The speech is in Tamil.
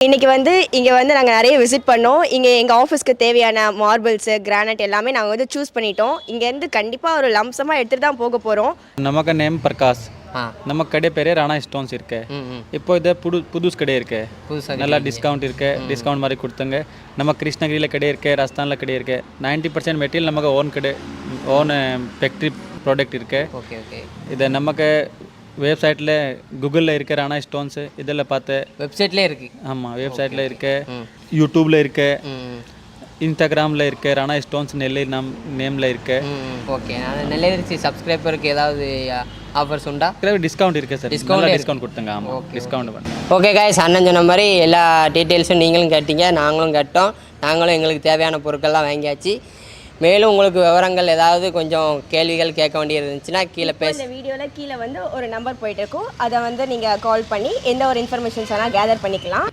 இன்றைக்கி வந்து இங்கே வந்து நாங்கள் நிறைய விசிட் பண்ணோம். இங்கே எங்கள் ஆஃபீஸ்க்கு தேவையான மார்பிள்ஸு, கிரானைட் எல்லாமே நாங்கள் வந்து சூஸ் பண்ணிட்டோம். இங்கேருந்து கண்டிப்பாக ஒரு லம்சமாக எடுத்துகிட்டு தான் போக போகிறோம். நமக்கு நேம் பிரகாஷ். நம்ம கடை பேரே ராணா ஸ்டோன்ஸ் இருக்கு. இப்போ இது புதுசு கடை இருக்கு. நல்லா டிஸ்கவுண்ட் இருக்கு. டிஸ்கவுண்ட் மாதிரி கொடுத்துங்க. நம்ம கிருஷ்ணகிரியில் கடை இருக்கு, ராஜஸ்தானில் கடை இருக்கு. 90% மெட்டீரியல் நமக்கு ஓன் கடை, ஓன் ஃபேக்ட்ரி ப்ராடக்ட் இருக்கு. இது நமக்கு வெப்சைட்டில் கூகுளில் இருக்க ராணா ஸ்டோன்ஸு இதில் பார்த்து வெப்சைட்லேயே இருக்குது. ஆமாம், வெப்சைட்டில் இருக்கு, யூடியூப்பில் இருக்கு, இன்ஸ்டாகிராமில் இருக்கு, ராணா ஸ்டோன்ஸ் நெல்லை நேமில் இருக்கு. ஓகே, நெல்லை சப்ஸ்கிரைபருக்கு ஏதாவது ஆஃபர்ஸ் உண்டா? டிஸ்கவுண்ட் இருக்குது சார். டிஸ்கவுண்ட் கொடுத்துங்க. ஆமாம், டிஸ்கவுண்ட் பண்ணி. ஓகே காய்ஸ், அண்ணன் சொன்ன மாதிரி எல்லா டீட்டெயில்ஸும் நீங்களும் கேட்டீங்க, நாங்களும் கேட்டோம். நாங்களும் எங்களுக்கு தேவையான பொருட்கள்லாம் வாங்கியாச்சு. மேலும் உங்களுக்கு விவரங்கள் ஏதாவது கொஞ்சம் கேள்விகள் கேட்க வேண்டியது இருந்துச்சுன்னா கீழே இந்த வீடியோவில் கீழே வந்து ஒரு நம்பர் போயிட்டு இருக்கும். அதை வந்து நீங்கள் கால் பண்ணி எந்த ஒரு இன்ஃபர்மேஷன்ஸ் வேணால் கேதர் பண்ணிக்கலாம்.